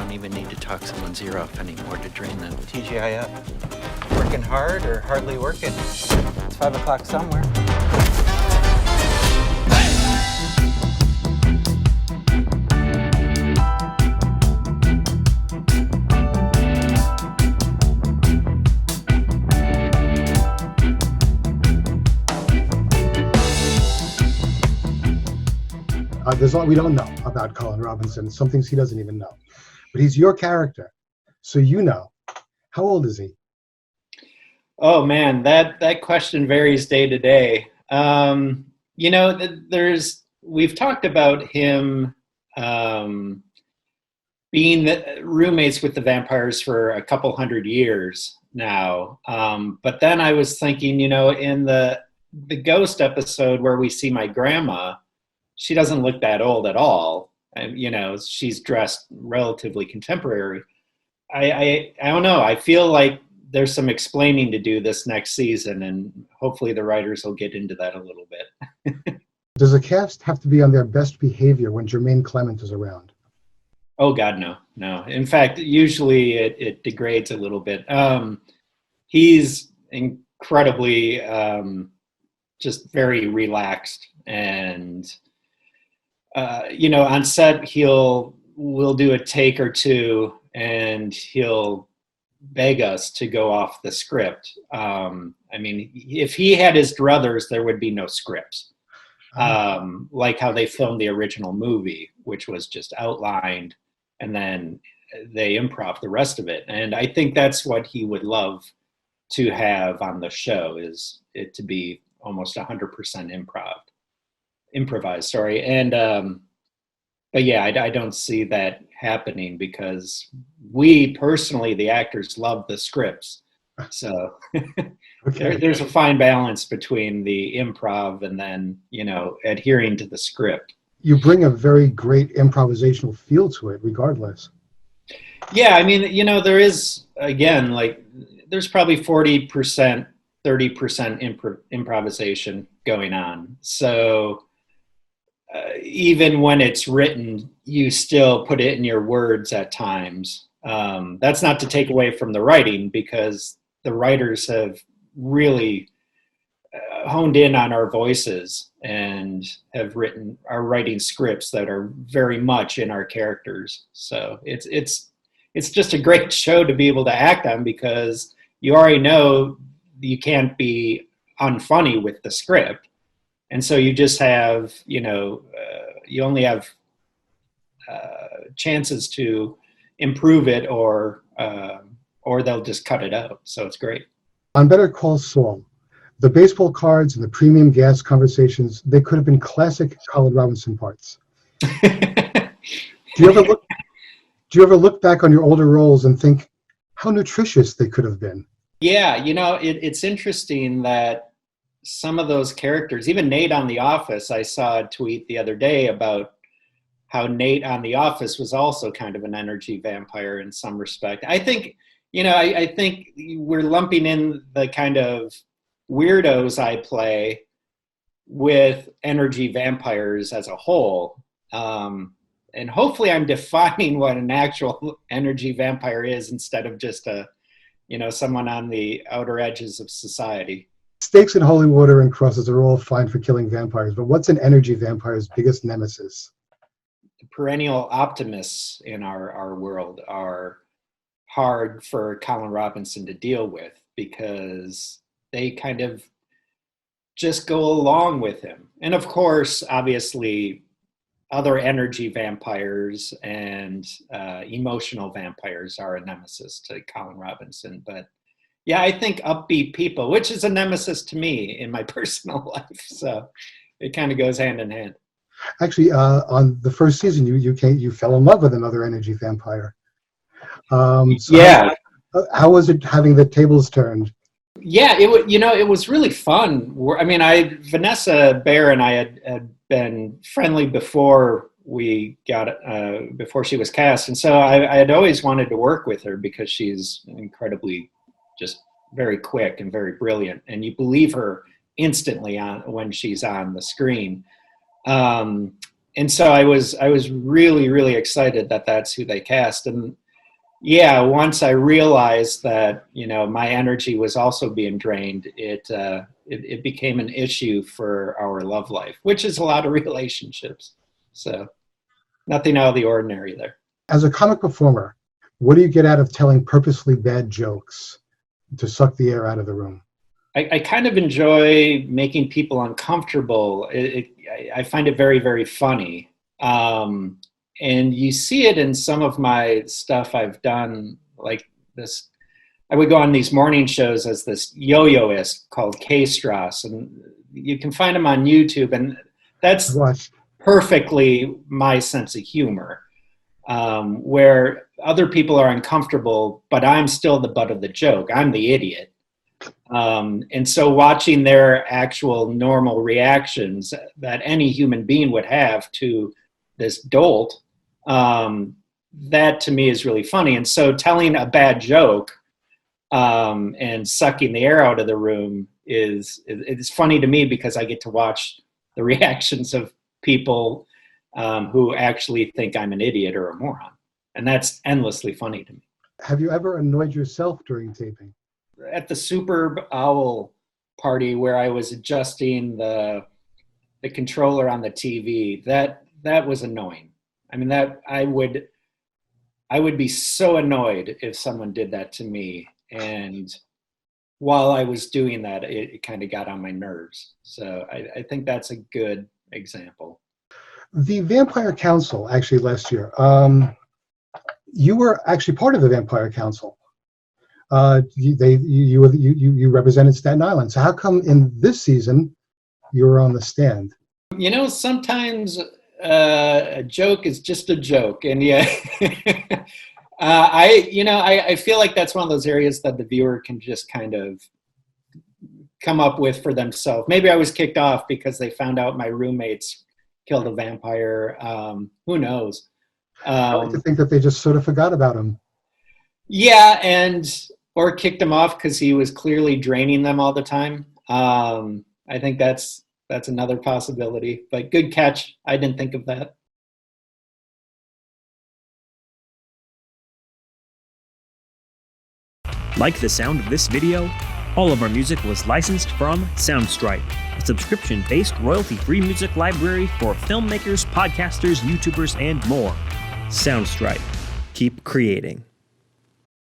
don't even need to talk someone's ear off anymore to drain them. TGIF. Working hard or hardly working? It's 5 o'clock somewhere. There's a lot we don't know about Colin Robinson, some things he doesn't even know. But he's your character, so you know. How old is he? Oh man, that question varies day to day. We've talked about him being roommates with the vampires for a couple hundred years now. But then I was thinking, in the ghost episode where we see my grandma, she doesn't look that old at all. And, she's dressed relatively contemporary. I don't know. I feel like there's some explaining to do this next season, and hopefully the writers will get into that a little bit. Does the cast have to be on their best behavior when Jermaine Clement is around? Oh God, no. In fact, usually it degrades a little bit. He's incredibly just very relaxed, and on set we'll do a take or two, and he'll beg us to go off the script. If he had his druthers, there would be no scripts. Like how they filmed the original movie, which was just outlined, and then they improv the rest of it. And I think that's what he would love to have on the show, is it to be almost 100% improvised. And but yeah, I don't see that happening, because we personally, the actors, love the scripts. So Okay. there's a fine balance between the improv and then, adhering to the script. You bring a very great improvisational feel to it, regardless. Yeah, there is, again, there's probably 40%, 30% improvisation going on. So even when it's written, you still put it in your words at times. That's not to take away from the writing, because the writers have really honed in on our voices and are writing scripts that are very much in our characters. So it's just a great show to be able to act on, because you already know you can't be unfunny with the script. And so you just have, you only have chances to improve it, or they'll just cut it out. So it's great. On Better Call Saul, the baseball cards and the premium gas conversations, they could have been classic Colin Robinson parts. Do you ever look back on your older roles and think how nutritious they could have been? Yeah, it's interesting that some of those characters, even Nate on The Office, I saw a tweet the other day about how Nate on The Office was also kind of an energy vampire in some respect. I think, I think we're lumping in the kind of weirdos I play with energy vampires as a whole. And hopefully I'm defining what an actual energy vampire is, instead of just someone on the outer edges of society. Steaks and holy water and crosses are all fine for killing vampires, but what's an energy vampire's biggest nemesis? The perennial optimists in our world are hard for Colin Robinson to deal with, because they kind of just go along with him. And of course, obviously, other energy vampires and emotional vampires are a nemesis to Colin Robinson. But yeah, I think upbeat people, which is a nemesis to me in my personal life. So it kind of goes hand in hand. Actually, on the first season, you fell in love with another energy vampire. Yeah. How was it having the tables turned? Yeah, it was really fun. Vanessa Bayer and I had been friendly before before she was cast, and so I had always wanted to work with her, because she's incredibly just very quick and very brilliant, and you believe her instantly when she's on the screen. And so I was really, really excited that that's who they cast. And yeah, once I realized that, my energy was also being drained, it became an issue for our love life, which is a lot of relationships. So nothing out of the ordinary there. As a comic performer, what do you get out of telling purposely bad jokes to suck the air out of the room? I kind of enjoy making people uncomfortable. I find it very, very funny. And you see it in some of my stuff I've done, like this. I would go on these morning shows as this yo-yoist called K-Strass, and you can find him on YouTube, and that's perfectly my sense of humor, where other people are uncomfortable, but I'm still the butt of the joke. I'm the idiot. And so watching their actual normal reactions that any human being would have to this dolt, that to me is really funny. And so telling a bad joke and sucking the air out of the room it's funny to me because I get to watch the reactions of people who actually think I'm an idiot or a moron. And that's endlessly funny to me. Have you ever annoyed yourself during taping? At the Super Owl party where I was adjusting the controller on the TV, that was annoying. I mean, that I would be so annoyed if someone did that to me. And while I was doing that, it kind of got on my nerves. So I think that's a good example. The Vampire Council, actually last year, you were actually part of the Vampire Council. You represented Staten Island. So how come in this season you were on the stand? Sometimes a joke is just a joke, and yeah, I feel like that's one of those areas that the viewer can just kind of come up with for themselves. Maybe I was kicked off because they found out my roommates killed a vampire. Who knows? I like to think that they just sort of forgot about him. Yeah, or kicked him off because he was clearly draining them all the time. I think that's another possibility. But good catch. I didn't think of that. Like the sound of this video? All of our music was licensed from Soundstripe, a subscription-based royalty-free music library for filmmakers, podcasters, YouTubers, and more. Soundstripe. Keep creating.